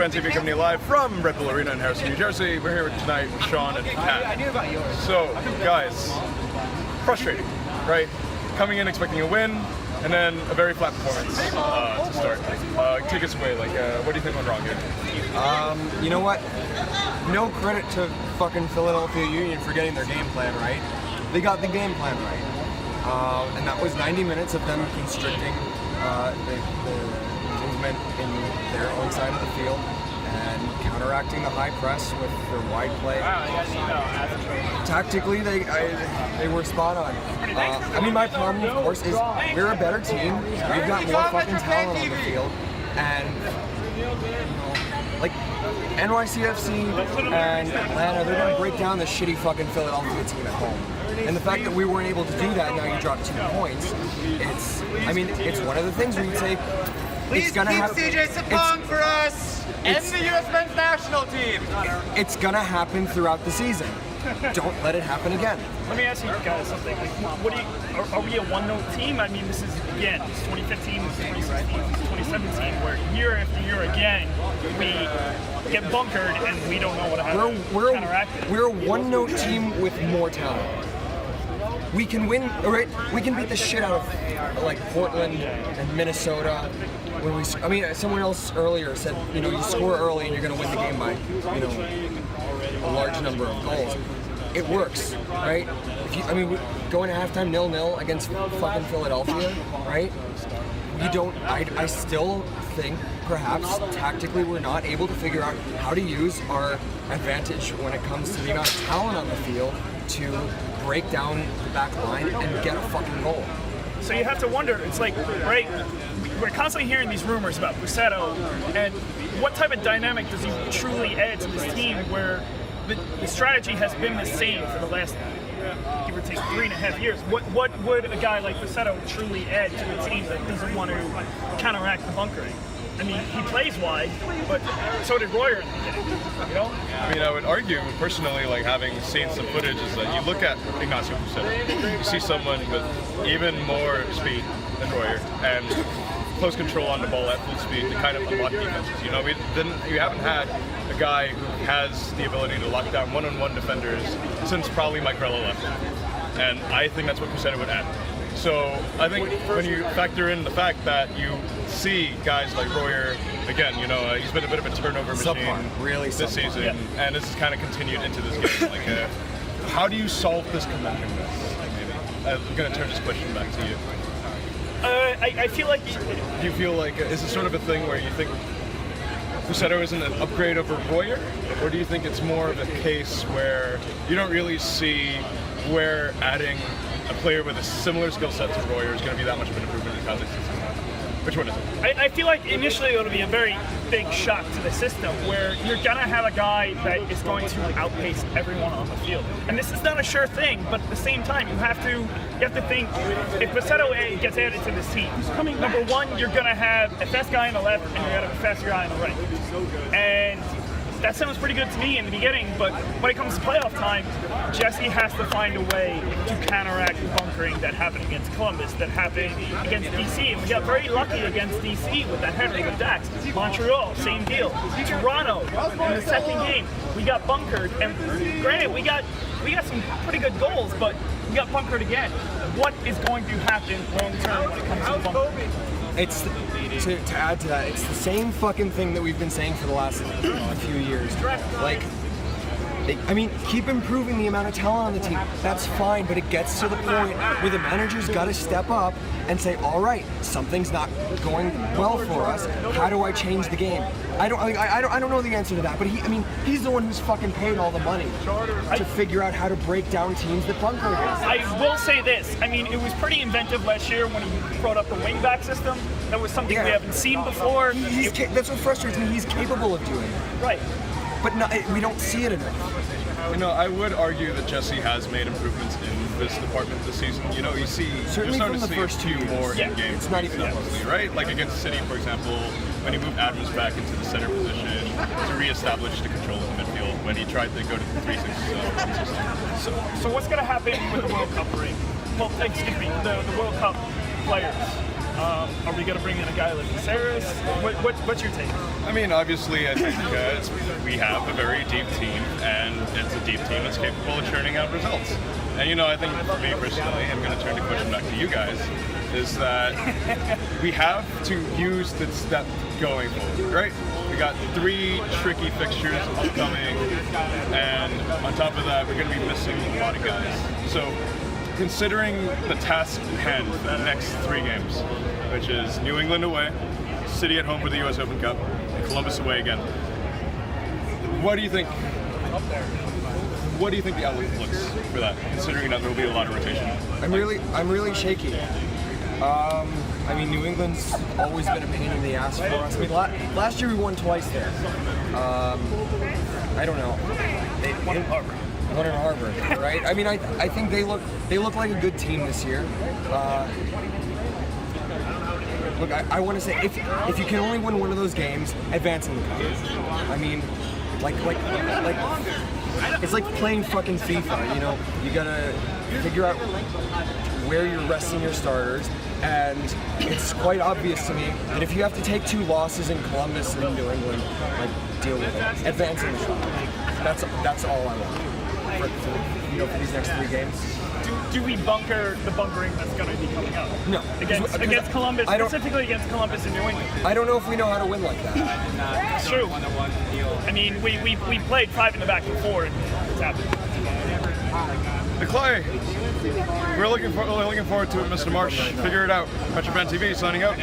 MetroFanTV coming live from Red Bull Arena in Harrison, New Jersey. We're here tonight with Sean and Pat. I knew about yours. So, guys, frustrating, right? Coming in expecting a win, and then a very flat performance to start. Take us away. What do you think went wrong here? You know what? No credit to fucking Philadelphia Union for getting their game plan right. They got the game plan right, and that was 90 minutes of them constricting the movement in their own side of the field and counteracting the high press with their wide play. Tactically, they were spot on. I mean, my problem, of course, is we're a better team. We've got more fucking talent on the field, and like NYCFC and Atlanta, they're gonna break down the shitty fucking Philadelphia team at home. And the fact that we weren't able to do that, now you drop 2 points. It's one of the things where you say, it's gonna happen. CJ Sapong for us and the U.S. men's national team. It's gonna happen throughout the season. Don't let it happen again. Let me ask you guys something. Are we a one-note team? I mean, this is, again, it's 2015, this is 2016, this is 2017, where year after year again, we get bunkered and we don't know what to counteract it. We're a one-note team with more talent. We can win, right? We can beat the shit out of like Portland and Minnesota. I mean, someone else earlier said, you score early and you're going to win the game by, a large number of goals. It works, right? Going to halftime 0-0 against fucking Philadelphia, right? I still think perhaps tactically we're not able to figure out how to use our advantage when it comes to the amount of talent on the field to break down the back line and get a fucking goal. So you have to wonder, it's like, right, we're constantly hearing these rumors about Busetto, and what type of dynamic does he truly add to this team where the strategy has been the same for the last, give or take, 3.5 years? What would a guy like Busetto truly add to a team that doesn't want to counteract the bunkering? I mean, he plays wide, but so did Royer in the beginning, I mean, I would argue, personally, having seen some footage, is that you look at Ignacio Busetto, you see someone with even more speed than Royer, and close control on the ball at full speed to kind of unlock defenses. You haven't had a guy who has the ability to lock down one-on-one defenders since probably Mike Rella left. And I think that's what Busetto would add. So I think when you factor in the fact that you see guys like Royer, again, he's been a bit of a turnover machine this season, and this has kind of continued into this game. How do you solve this conundrum? I'm going to turn this question back to you. I feel like... Do you feel like, is this sort of a thing where you think Busetto isn't an upgrade over Royer? Or do you think it's more of a case where you don't really see where adding a player with a similar skill set to Royer is going to be that much of an improvement in context? Which one is it? I feel like initially it'll be a very big shock to the system where you're going to have a guy that is going to outpace everyone on the field. And this is not a sure thing, but at the same time, you have to think, if Busetto gets added to this team, number one, you're going to have a fast guy on the left and you're going to have a faster guy on the right. And that sounds pretty good to me in the beginning, but when it comes to playoff time, Jesse has to find a way to counteract the bunkering that happened against Columbus, that happened against DC. And we got very lucky against DC with that header with Dax. Montreal, same deal. Toronto, in the second game, we got bunkered. And granted, we got some pretty good goals, but we got bunkered again. What is going to happen long term when it comes to bunkering? It's to add to that, it's the same fucking thing that we've been saying for the last few years. Keep improving the amount of talent on the team. That's fine, but it gets to the point where the manager's got to step up and say, "All right, something's not going well for us. How do I change the game?" I don't know the answer to that, but he's the one who's fucking paid all the money to figure out how to break down teams that bunker against. I will say this. It was pretty inventive last year when he brought up the wingback system. That was something we haven't seen before. That's what frustrates me. He's capable of doing it. Right. But we don't see it enough. I would argue that Jesse has made improvements in this department this season. You see, certainly you're from starting the to first see 2 more in games. It's not even right? Like against City, for example, when he moved Adams back into the center position to reestablish the control of the midfield when he tried to go to the 3-6 system. So what's going to happen with the World Cup ring? Well, excuse me, the World Cup players. Are we going to bring in a guy like Caceres? What's your take? I mean, obviously, I think we have a very deep team, and it's a deep team that's capable of churning out results. And I think for me personally, I'm going to turn the question back to you guys, is that we have to use this step going forward, right? We got 3 tricky fixtures upcoming, and on top of that, we're going to be missing a lot of guys. So, considering the task at hand for the next 3 games, which is New England away, City at home for the U.S. Open Cup, and Columbus away again, what do you think? What do you think the outlook looks for that? Considering that there will be a lot of rotation. I'm really shaky. I mean, New England's always been a pain in the ass for us. I mean, last year we won twice there. I don't know. They won in Harvard. Won in Harvard, right? I mean, I think they look like a good team this year. Look, I want to say if you can only win one of those games, advance in the cup. I mean, like it's like playing fucking FIFA. You gotta figure out where you're resting your starters, and it's quite obvious to me that if you have to take 2 losses in Columbus and New England, like, deal with it. Advance in the cup. That's all I want for these next 3 games. Do we bunker the bunkering that's going to be coming up? No. Against Columbus, specifically against Columbus and New England. I don't know if we know how to win like that. It's true. I mean, we played 5 in the back before, and it's happened. Clay, we're looking forward to it, Mr. Marsh. Figure it out. MetroFanTV signing out.